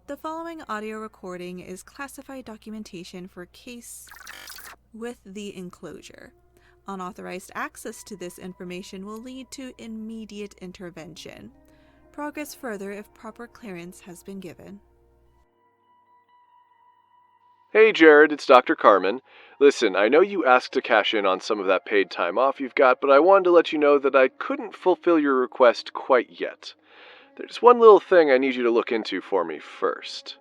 The following audio recording is classified documentation for case with the enclosure. Unauthorized access to this information will lead to immediate intervention. Progress further if proper clearance has been given. Hey Jared, it's Dr. Carmen. Listen, I know you asked to cash in on some of that paid time off you've got, but I wanted to let you know that I couldn't fulfill your request quite yet. There's one little thing I need you to look into for me first.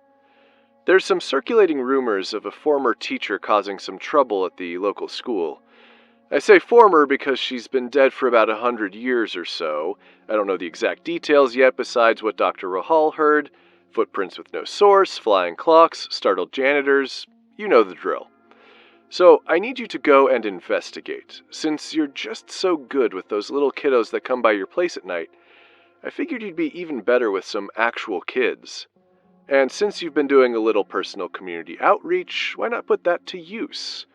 There's some circulating rumors of a former teacher causing some trouble at the local school. I say former because she's been dead for about 100 years or so. I don't know the exact details yet besides what Dr. Rahal heard. Footprints with no source, flying clocks, startled janitors. You know the drill. So I need you to go and investigate. Since you're just so good with those little kiddos that come by your place at night, I figured you'd be even better with some actual kids. And since you've been doing a little personal community outreach, why not put that to use?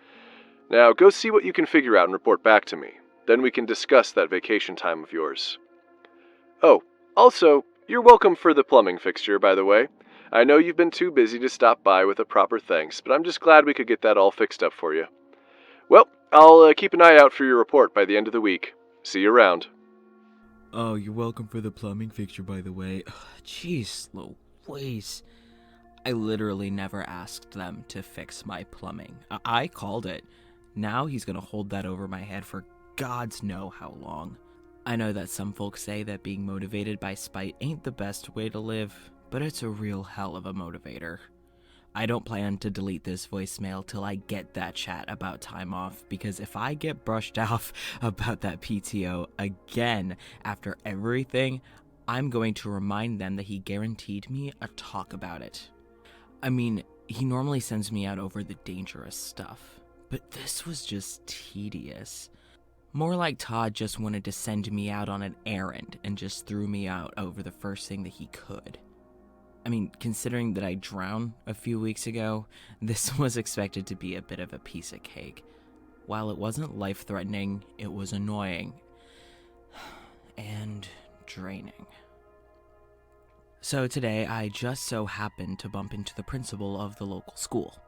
Now go see what you can figure out and report back to me. Then we can discuss that vacation time of yours. Oh, also, you're welcome for the plumbing fixture, by the way. I know you've been too busy to stop by with a proper thanks, but I'm just glad we could get that all fixed up for you. Well, I'll keep an eye out for your report by the end of the week. See you around. Oh, you're welcome for the plumbing fixture, by the way. Jeez, Louise. I literally never asked them to fix my plumbing. I called it. Now he's gonna hold that over my head for gods know how long. I know that some folks say that being motivated by spite ain't the best way to live, but it's a real hell of a motivator. I don't plan to delete this voicemail till I get that chat about time off, because if I get brushed off about that PTO again after everything, I'm going to remind them that he guaranteed me a talk about it. I mean, he normally sends me out over the dangerous stuff, but this was just tedious. More like Todd just wanted to send me out on an errand and just threw me out over the first thing that he could. I mean, considering that I drowned a few weeks ago, this was expected to be a bit of a piece of cake. While it wasn't life-threatening, it was annoying and draining. So today, I just so happened to bump into the principal of the local school.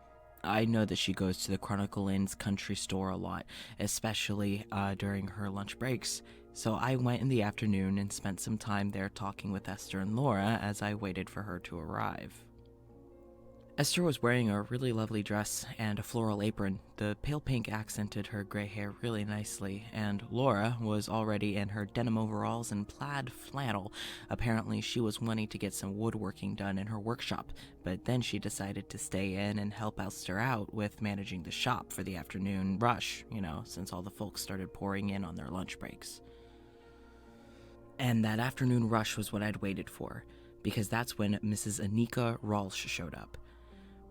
I know that she goes to the Chronicle Inn's country store a lot, especially during her lunch breaks. So I went in the afternoon and spent some time there talking with Esther and Laura as I waited for her to arrive. Esther was wearing a really lovely dress and a floral apron. The pale pink accented her gray hair really nicely, and Laura was already in her denim overalls and plaid flannel. Apparently she was wanting to get some woodworking done in her workshop, but then she decided to stay in and help Esther out with managing the shop for the afternoon rush, since all the folks started pouring in on their lunch breaks. And that afternoon rush was what I'd waited for, because that's when Mrs. Anika Ralsh showed up.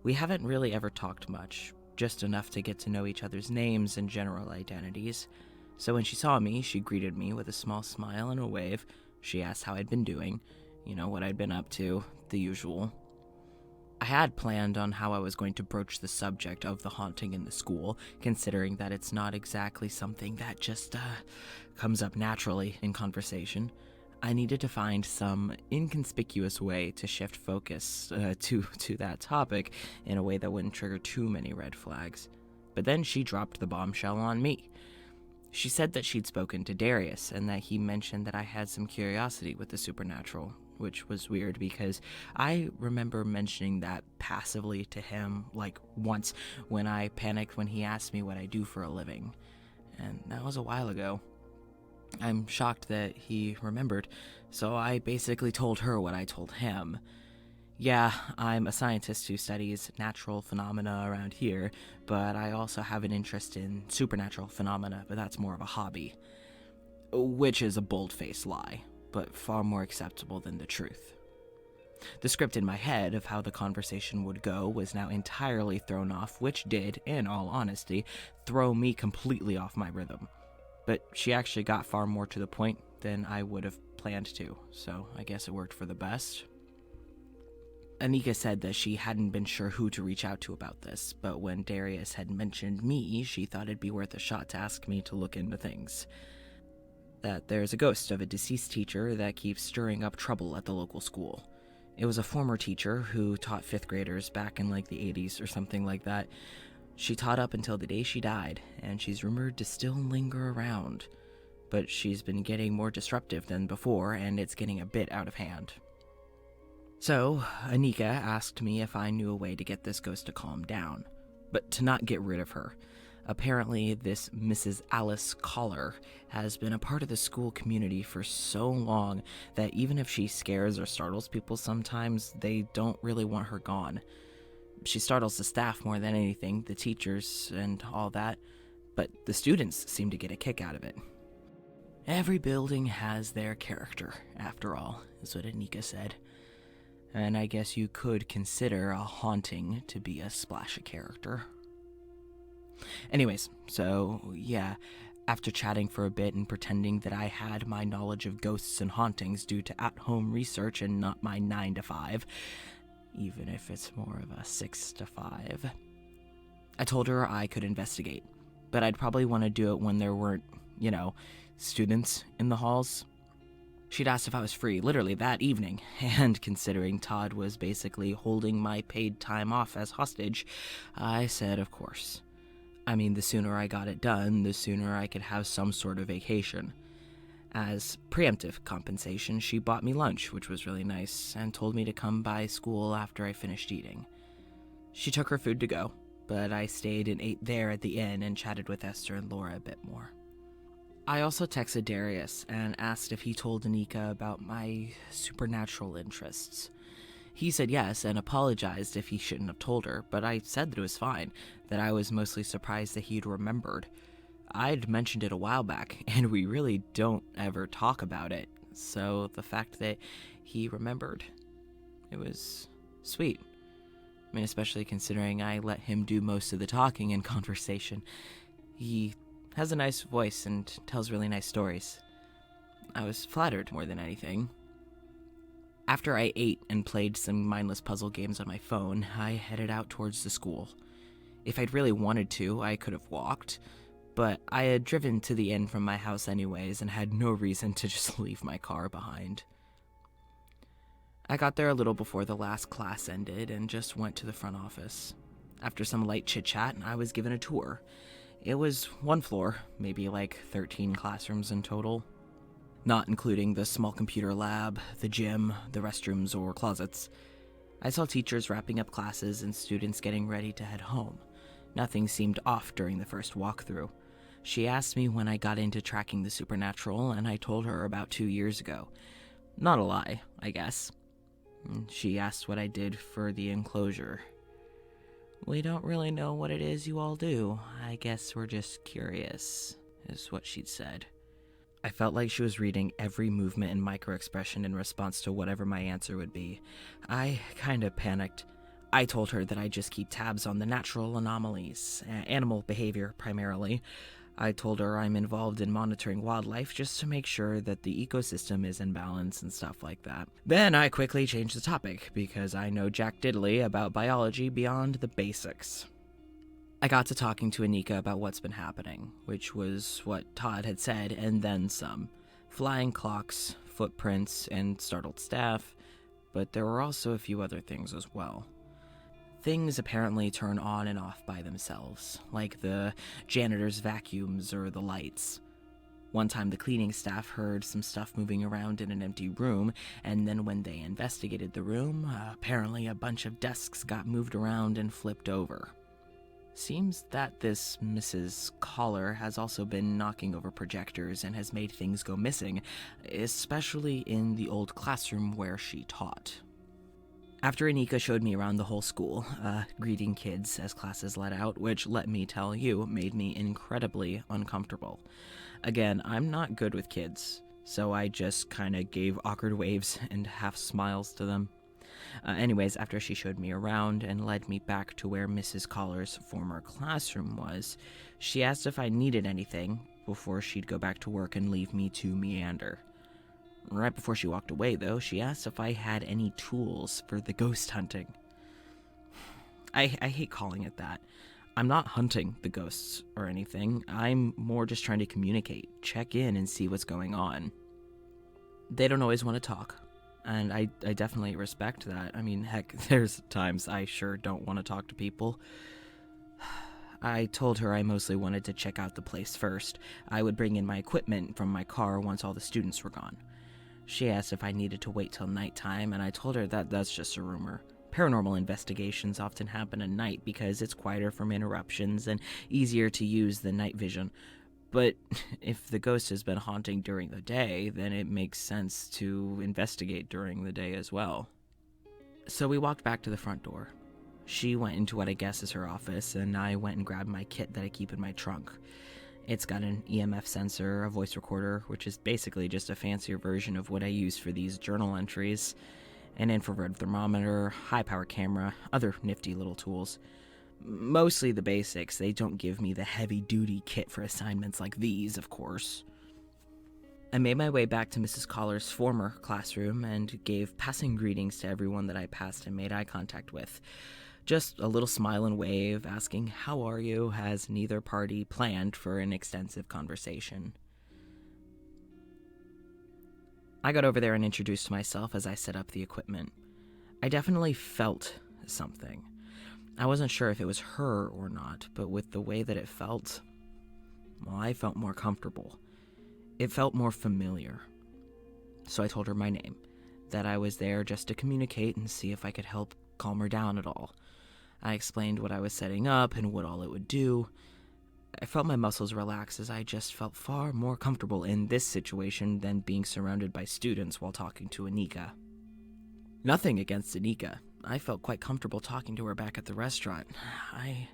We haven't really ever talked much, just enough to get to know each other's names and general identities. So when she saw me, she greeted me with a small smile and a wave. She asked how I'd been doing, what I'd been up to, the usual. I had planned on how I was going to broach the subject of the haunting in the school, considering that it's not exactly something that just comes up naturally in conversation. I needed to find some inconspicuous way to shift focus to that topic in a way that wouldn't trigger too many red flags. But then she dropped the bombshell on me. She said that she'd spoken to Darius and that he mentioned that I had some curiosity with the supernatural, which was weird because I remember mentioning that passively to him once when I panicked when he asked me what I do for a living. And that was a while ago. I'm shocked that he remembered, so I basically told her what I told him. Yeah, I'm a scientist who studies natural phenomena around here, but I also have an interest in supernatural phenomena, but that's more of a hobby. Which is a bold-faced lie, but far more acceptable than the truth. The script in my head of how the conversation would go was now entirely thrown off, which did, in all honesty, throw me completely off my rhythm. But she actually got far more to the point than I would have planned to, so I guess it worked for the best. Anika said that she hadn't been sure who to reach out to about this, but when Darius had mentioned me, she thought it'd be worth a shot to ask me to look into things. That there's a ghost of a deceased teacher that keeps stirring up trouble at the local school. It was a former teacher who taught 5th graders back in like the 80s or something like that. She taught up until the day she died, and she's rumored to still linger around. But she's been getting more disruptive than before, and it's getting a bit out of hand. So, Anika asked me if I knew a way to get this ghost to calm down, but to not get rid of her. Apparently, this Mrs. Alice Collar has been a part of the school community for so long that even if she scares or startles people sometimes, they don't really want her gone. She startles the staff more than anything, the teachers and all that, but the students seem to get a kick out of it. Every building has their character, after all, is what Anika said. And I guess you could consider a haunting to be a splash of character. Anyways, so yeah, after chatting for a bit and pretending that I had my knowledge of ghosts and hauntings due to at-home research and not my 9 to 5, even if it's more of a 6 to 5, I told her I could investigate, but I'd probably want to do it when there weren't, students in the halls. She'd asked if I was free, literally that evening, and considering Todd was basically holding my paid time off as hostage, I said of course. I mean, the sooner I got it done, the sooner I could have some sort of vacation. As preemptive compensation, she bought me lunch, which was really nice, and told me to come by school after I finished eating. She took her food to go, but I stayed and ate there at the inn and chatted with Esther and Laura a bit more. I also texted Darius and asked if he told Anika about my supernatural interests. He said yes and apologized if he shouldn't have told her, but I said that it was fine, that I was mostly surprised that he'd remembered. I'd mentioned it a while back, and we really don't ever talk about it, so the fact that he remembered, it was sweet. I mean, especially considering I let him do most of the talking and conversation. He has a nice voice and tells really nice stories. I was flattered more than anything. After I ate and played some mindless puzzle games on my phone, I headed out towards the school. If I'd really wanted to, I could have walked, but I had driven to the inn from my house anyways and had no reason to just leave my car behind. I got there a little before the last class ended and just went to the front office. After some light chit-chat, I was given a tour. It was one floor, maybe like 13 classrooms in total. Not including the small computer lab, the gym, the restrooms, or closets. I saw teachers wrapping up classes and students getting ready to head home. Nothing seemed off during the first walkthrough. She asked me when I got into tracking the supernatural, and I told her about 2 years ago. Not a lie, I guess. She asked what I did for the enclosure. We don't really know what it is you all do. I guess we're just curious, is what she'd said. I felt like she was reading every movement and microexpression in response to whatever my answer would be. I kinda panicked. I told her that I just keep tabs on the natural anomalies, animal behavior primarily. I told her I'm involved in monitoring wildlife just to make sure that the ecosystem is in balance and stuff like that. Then I quickly changed the topic, because I know jack diddly about biology beyond the basics. I got to talking to Anika about what's been happening, which was what Todd had said, and then some. Flying clocks, footprints, and startled staff, but there were also a few other things as well. Things apparently turn on and off by themselves, like the janitor's vacuums or the lights. One time the cleaning staff heard some stuff moving around in an empty room, and then when they investigated the room, apparently a bunch of desks got moved around and flipped over. Seems that this Mrs. Collar has also been knocking over projectors and has made things go missing, especially in the old classroom where she taught. After Anika showed me around the whole school, greeting kids as classes let out, which, let me tell you, made me incredibly uncomfortable. Again, I'm not good with kids, so I just kinda gave awkward waves and half smiles to them. Anyways, after she showed me around and led me back to where Mrs. Collar's former classroom was, she asked if I needed anything before she'd go back to work and leave me to meander. Right before she walked away, though, she asked if I had any tools for the ghost hunting. I hate calling it that. I'm not hunting the ghosts or anything. I'm more just trying to communicate, check in, and see what's going on. They don't always want to talk. And I definitely respect that. I mean, heck, there's times I sure don't want to talk to people. I told her I mostly wanted to check out the place first. I would bring in my equipment from my car once all the students were gone. She asked if I needed to wait till nighttime, and I told her that that's just a rumor. Paranormal investigations often happen at night because it's quieter from interruptions and easier to use than night vision. But if the ghost has been haunting during the day, then it makes sense to investigate during the day as well. So we walked back to the front door. She went into what I guess is her office, and I went and grabbed my kit that I keep in my trunk. It's got an EMF sensor, a voice recorder, which is basically just a fancier version of what I use for these journal entries, an infrared thermometer, high-power camera, other nifty little tools. Mostly the basics. They don't give me the heavy-duty kit for assignments like these, of course. I made my way back to Mrs. Collar's former classroom and gave passing greetings to everyone that I passed and made eye contact with. Just a little smile and wave, asking, "How are you?" as neither party planned for an extensive conversation. I got over there and introduced myself as I set up the equipment. I definitely felt something. I wasn't sure if it was her or not, but with the way that it felt, well, I felt more comfortable. It felt more familiar. So I told her my name, that I was there just to communicate and see if I could help calm her down at all. I explained what I was setting up and what all it would do. I felt my muscles relax as I just felt far more comfortable in this situation than being surrounded by students while talking to Anika. Nothing against Anika. I felt quite comfortable talking to her back at the restaurant. I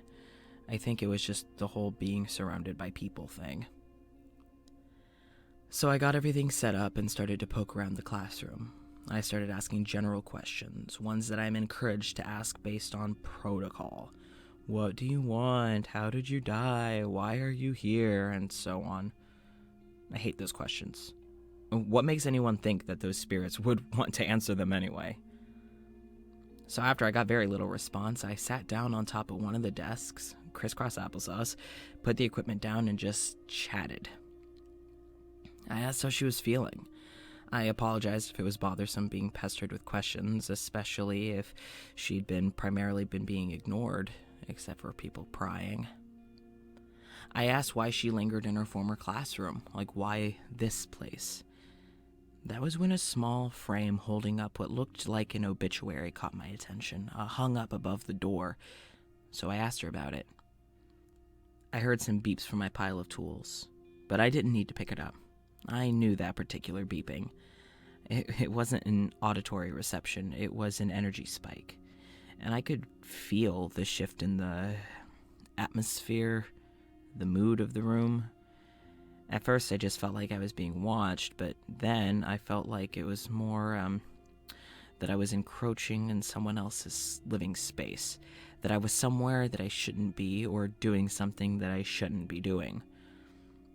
think it was just the whole being surrounded by people thing. So I got everything set up and started to poke around the classroom. I started asking general questions, ones that I'm encouraged to ask based on protocol. What do you want? How did you die? Why are you here? And so on. I hate those questions. What makes anyone think that those spirits would want to answer them anyway? So after I got very little response, I sat down on top of one of the desks, crisscross applesauce, put the equipment down, and just chatted. I asked how she was feeling. I apologized if it was bothersome being pestered with questions, especially if she'd primarily been being ignored, except for people prying. I asked why she lingered in her former classroom, like why this place. That was when a small frame holding up what looked like an obituary caught my attention, hung up above the door, so I asked her about it. I heard some beeps from my pile of tools, but I didn't need to pick it up. I knew that particular beeping. It wasn't an auditory reception, it was an energy spike. And I could feel the shift in the atmosphere, the mood of the room. At first I just felt like I was being watched, but then I felt like it was more, that I was encroaching in someone else's living space. That I was somewhere that I shouldn't be, or doing something that I shouldn't be doing.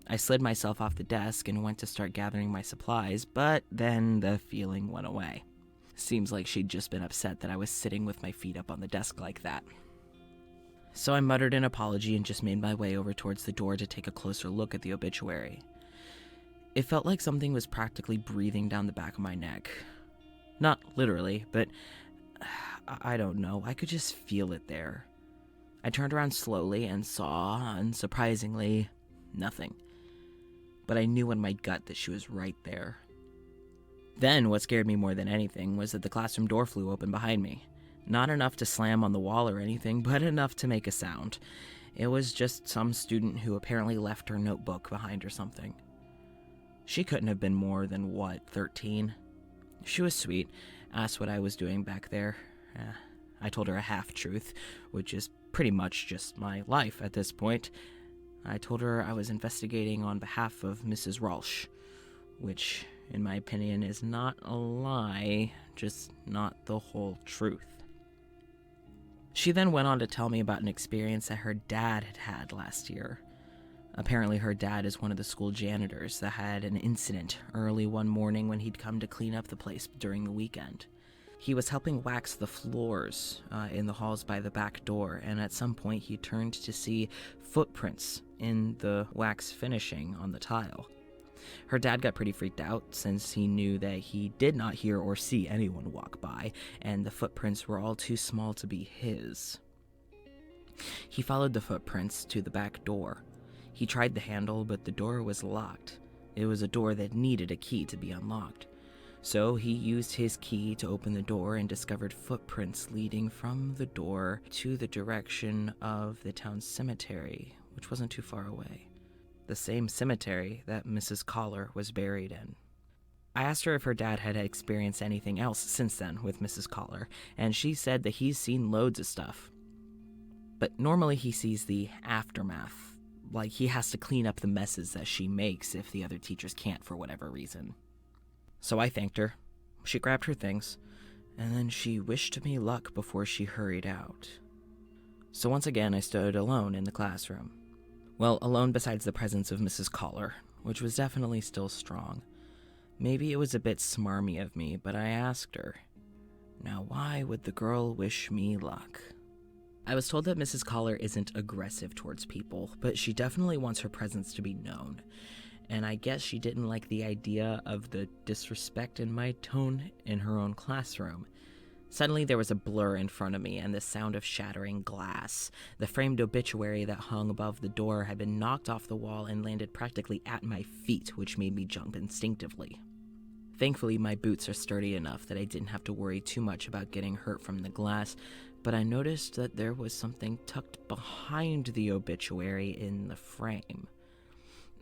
I slid myself off the desk and went to start gathering my supplies, but then the feeling went away. Seems like she'd just been upset that I was sitting with my feet up on the desk like that. So I muttered an apology and just made my way over towards the door to take a closer look at the obituary. It felt like something was practically breathing down the back of my neck. Not literally, but I don't know, I could just feel it there. I turned around slowly and saw, unsurprisingly, nothing. But I knew in my gut that she was right there. Then, what scared me more than anything was that the classroom door flew open behind me. Not enough to slam on the wall or anything, but enough to make a sound. It was just some student who apparently left her notebook behind or something. She couldn't have been more than, 13? She was sweet, asked what I was doing back there. I told her a half-truth, which is pretty much just my life at this point. I told her I was investigating on behalf of Mrs. Ralsh, which, in my opinion, is not a lie, just not the whole truth. She then went on to tell me about an experience that her dad had had last year. Apparently her dad is one of the school janitors that had an incident early one morning when he'd come to clean up the place during the weekend. He was helping wax the floors in the halls by the back door, and at some point he turned to see footprints in the wax finishing on the tile. Her dad got pretty freaked out since he knew that he did not hear or see anyone walk by, and the footprints were all too small to be his. He followed the footprints to the back door. He tried the handle, but the door was locked. It was a door that needed a key to be unlocked. So he used his key to open the door and discovered footprints leading from the door to the direction of the town cemetery, which wasn't too far away. The same cemetery that Mrs. Collar was buried in. I asked her if her dad had experienced anything else since then with Mrs. Collar, and she said that he's seen loads of stuff. But normally he sees the aftermath, like he has to clean up the messes that she makes if the other teachers can't for whatever reason. So I thanked her. She grabbed her things, and then she wished me luck before she hurried out. So once again I stood alone in the classroom. Well, alone besides the presence of Mrs. Collar, which was definitely still strong. Maybe it was a bit smarmy of me, but I asked her, now why would the girl wish me luck? I was told that Mrs. Collar isn't aggressive towards people, but she definitely wants her presence to be known. And I guess she didn't like the idea of the disrespect in my tone in her own classroom. Suddenly there was a blur in front of me and the sound of shattering glass. The framed obituary that hung above the door had been knocked off the wall and landed practically at my feet, which made me jump instinctively. Thankfully, my boots are sturdy enough that I didn't have to worry too much about getting hurt from the glass, but I noticed that there was something tucked behind the obituary in the frame.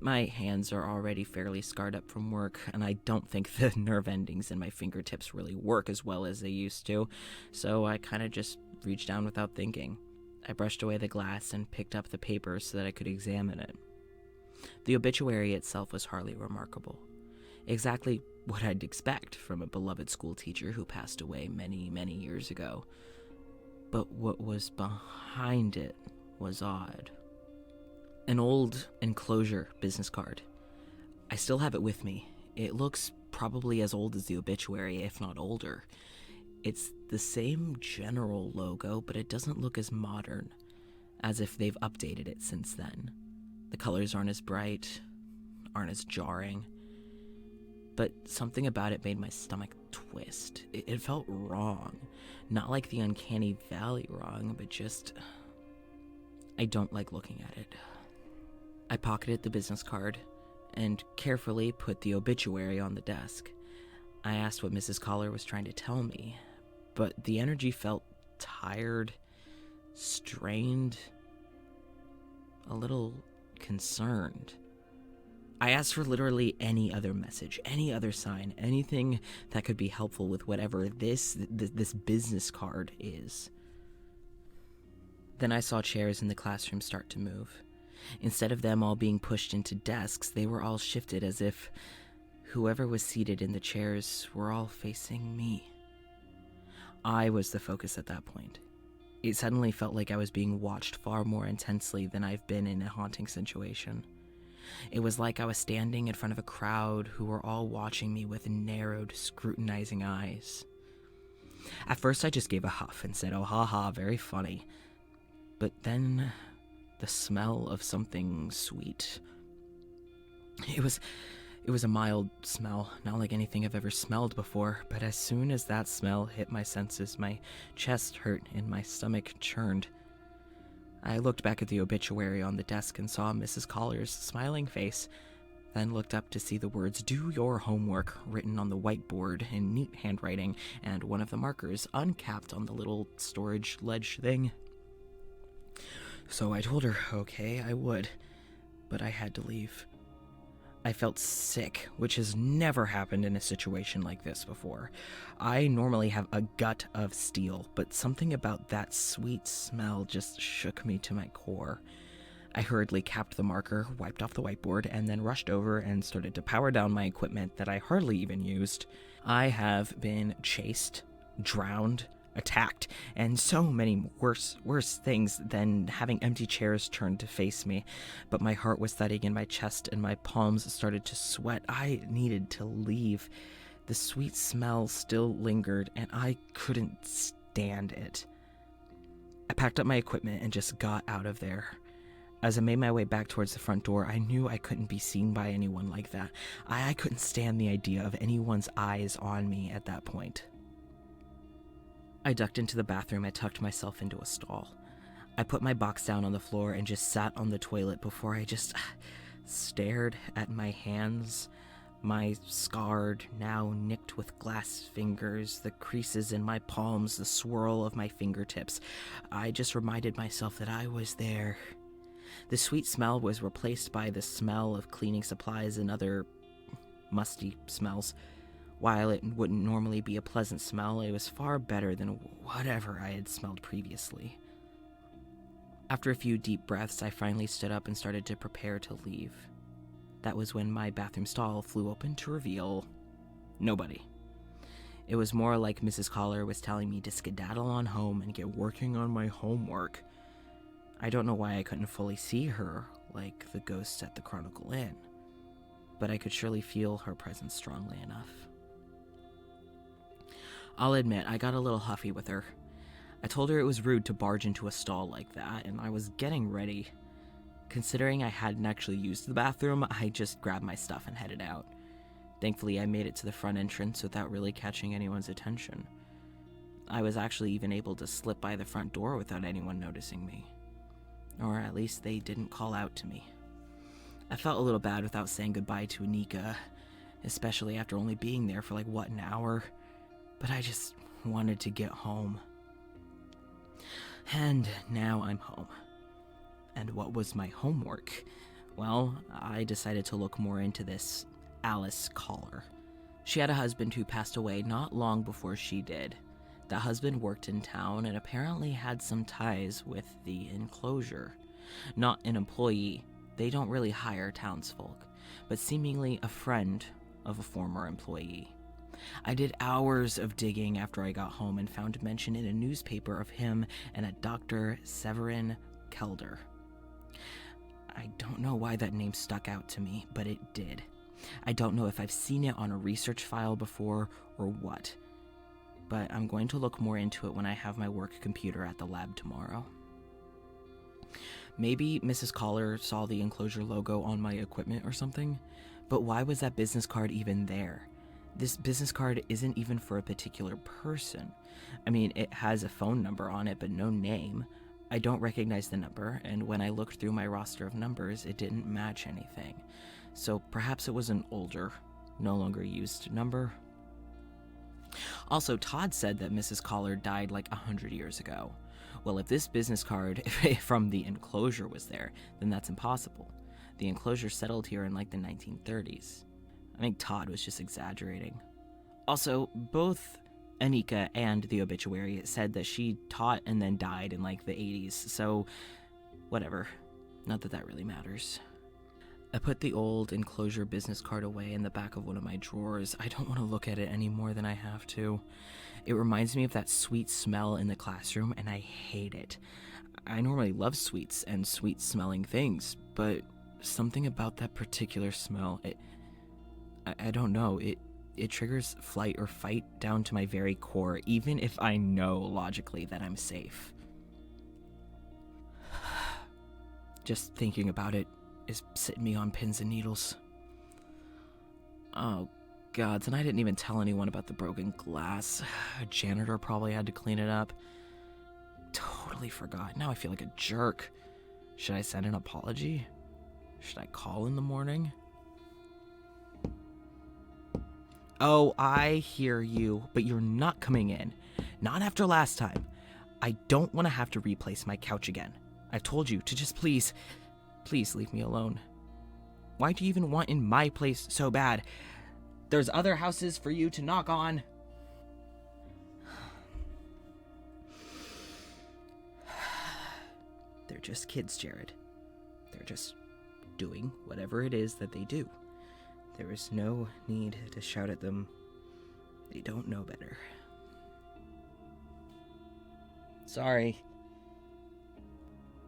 My hands are already fairly scarred up from work, and I don't think the nerve endings in my fingertips really work as well as they used to, so I kind of just reached down without thinking. I brushed away the glass and picked up the paper so that I could examine it. The obituary itself was hardly remarkable. Exactly what I'd expect from a beloved school teacher who passed away many, many years ago. But what was behind it was odd. An old enclosure business card. I still have it with me. It looks probably as old as the obituary, if not older. It's the same general logo, but it doesn't look as modern, as if they've updated it since then. The colors aren't as bright, aren't as jarring, but something about it made my stomach twist. It felt wrong. Not like the uncanny valley wrong, but just... I don't like looking at it. I pocketed the business card and carefully put the obituary on the desk. I asked what Mrs. Collar was trying to tell me, but the energy felt tired, strained, a little concerned. I asked for literally any other message, any other sign, anything that could be helpful with whatever this business card is. Then I saw chairs in the classroom start to move. Instead of them all being pushed into desks, they were all shifted as if whoever was seated in the chairs were all facing me. I was the focus at that point. It suddenly felt like I was being watched far more intensely than I've been in a haunting situation. It was like I was standing in front of a crowd who were all watching me with narrowed, scrutinizing eyes. At first I just gave a huff and said, "Oh, haha, very funny." But then the smell of something sweet. It was a mild smell, not like anything I've ever smelled before, but as soon as that smell hit my senses, my chest hurt and my stomach churned. I looked back at the obituary on the desk and saw Mrs. Collar's smiling face, then looked up to see the words "Do your homework" written on the whiteboard in neat handwriting, and one of the markers uncapped on the little storage ledge thing. So I told her, okay, I would, but I had to leave. I felt sick, which has never happened in a situation like this before. I normally have a gut of steel, but something about that sweet smell just shook me to my core. I hurriedly capped the marker, wiped off the whiteboard, and then rushed over and started to power down my equipment that I hardly even used. I have been chased, drowned, attacked, and so many worse things than having empty chairs turned to face me. But my heart was thudding in my chest and my palms started to sweat. I needed to leave. The sweet smell still lingered and I couldn't stand it. I packed up my equipment and just got out of there. As I made my way back towards the front door, I knew I couldn't be seen by anyone like that. I couldn't stand the idea of anyone's eyes on me at that point. I ducked into the bathroom and tucked myself into a stall. I put my box down on the floor and just sat on the toilet before I just stared at my hands, my scarred, now nicked with glass fingers, the creases in my palms, the swirl of my fingertips. I just reminded myself that I was there. The sweet smell was replaced by the smell of cleaning supplies and other musty smells. While it wouldn't normally be a pleasant smell, it was far better than whatever I had smelled previously. After a few deep breaths, I finally stood up and started to prepare to leave. That was when my bathroom stall flew open to reveal nobody. It was more like Mrs. Collar was telling me to skedaddle on home and get working on my homework. I don't know why I couldn't fully see her like the ghosts at the Chronicle Inn, but I could surely feel her presence strongly enough. I'll admit, I got a little huffy with her. I told her it was rude to barge into a stall like that, and I was getting ready. Considering I hadn't actually used the bathroom, I just grabbed my stuff and headed out. Thankfully, I made it to the front entrance without really catching anyone's attention. I was actually even able to slip by the front door without anyone noticing me. Or at least they didn't call out to me. I felt a little bad without saying goodbye to Anika, especially after only being there for an hour. But I just wanted to get home. And now I'm home. And what was my homework? Well, I decided to look more into this Alice Collar. She had a husband who passed away not long before she did. The husband worked in town and apparently had some ties with the enclosure. Not an employee, they don't really hire townsfolk, but seemingly a friend of a former employee. I did hours of digging after I got home and found mention in a newspaper of him and a Dr. Severin Kelder. I don't know why that name stuck out to me, but it did. I don't know if I've seen it on a research file before or what, but I'm going to look more into it when I have my work computer at the lab tomorrow. Maybe Mrs. Collar saw the enclosure logo on my equipment or something, but why was that business card even there? This business card isn't even for a particular person. I mean, it has a phone number on it, but no name. I don't recognize the number, and when I looked through my roster of numbers, it didn't match anything. So perhaps it was an older, no longer used number. Also, Todd said that Mrs. Collar died 100 years ago. Well, if this business card from the enclosure was there, then that's impossible. The enclosure settled here in the 1930s. I think Todd was just exaggerating. Also, both Anika and the obituary said that she taught and then died in the 80s, so whatever. Not that that really matters. I put the old enclosure business card away in the back of one of my drawers. I don't want to look at it any more than I have to. It reminds me of that sweet smell in the classroom, and I hate it. I normally love sweets and sweet-smelling things, but something about that particular smell, I don't know, it triggers flight or fight down to my very core, even if I know logically that I'm safe. Just thinking about it is sitting me on pins and needles. Oh god, and I didn't even tell anyone about the broken glass. A janitor probably had to clean it up. Totally forgot. Now I feel like a jerk. Should I send an apology? Should I call in the morning? Oh, I hear you, but you're not coming in. Not after last time. I don't want to have to replace my couch again. I've told you to just please leave me alone. Why do you even want in my place so bad? There's other houses for you to knock on. They're just kids, Jared. They're just doing whatever it is that they do. There is no need to shout at them. They don't know better. Sorry.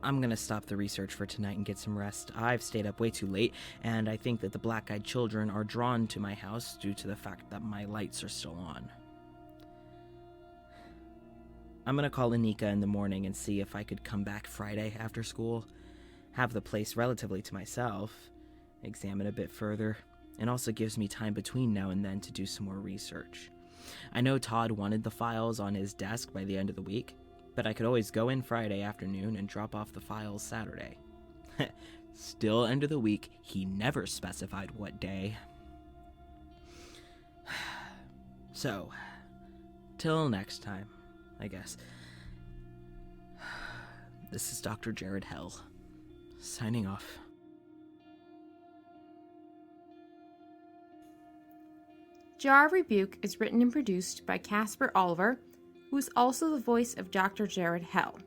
I'm gonna stop the research for tonight and get some rest. I've stayed up way too late, and I think that the black-eyed children are drawn to my house due to the fact that my lights are still on. I'm gonna call Anika in the morning and see if I could come back Friday after school. have the place relatively to myself, examine a bit further, and also gives me time between now and then to do some more research. I know Todd wanted the files on his desk by the end of the week, but I could always go in Friday afternoon and drop off the files Saturday. Still end of the week, he never specified what day. So, till next time, I guess. This is Dr. Jared Hell, signing off. Jar Rebuke is written and produced by Casper Oliver, who is also the voice of Dr. Jared Hell.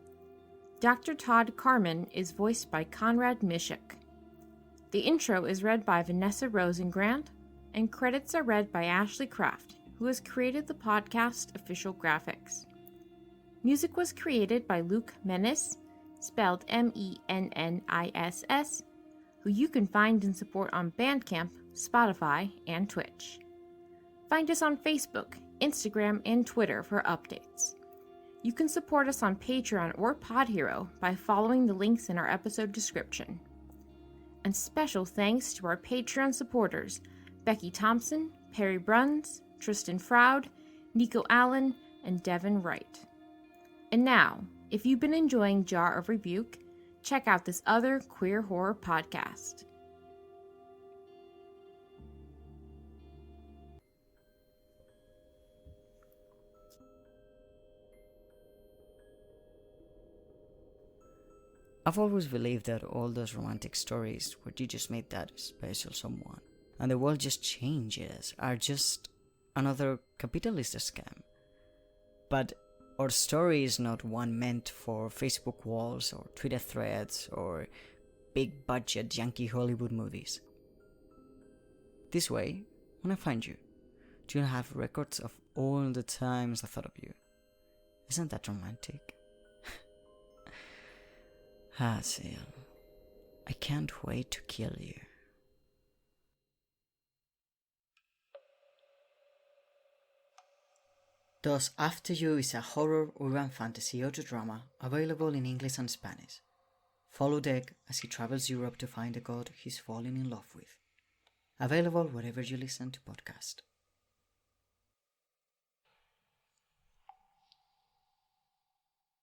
Dr. Todd Carmen is voiced by Conrad Mishuk. The intro is read by Vanessa Rosengrant, and credits are read by Ashley Kraft, who has created the podcast official graphics. Music was created by Luke Menis, spelled Menniss, who you can find and support on Bandcamp, Spotify, and Twitch. Find us on Facebook, Instagram, and Twitter for updates. You can support us on Patreon or PodHero by following the links in our episode description. And special thanks to our Patreon supporters, Becky Thompson, Perry Bruns, Tristan Froud, Nico Allen, and Devin Wright. And now, if you've been enjoying Jar of Rebuke, check out this other queer horror podcast. I've always believed that all those romantic stories where you just meet that special someone and the world just changes are just another capitalist scam. But our story is not one meant for Facebook walls or Twitter threads or big budget Yankee Hollywood movies. This way, when I find you, you'll have records of all the times I thought of you. Isn't that romantic? Seal, I can't wait to kill you. Thus After You is a horror urban fantasy audio drama available in English and Spanish. Follow Deg as he travels Europe to find a god he's falling in love with. Available wherever you listen to podcasts.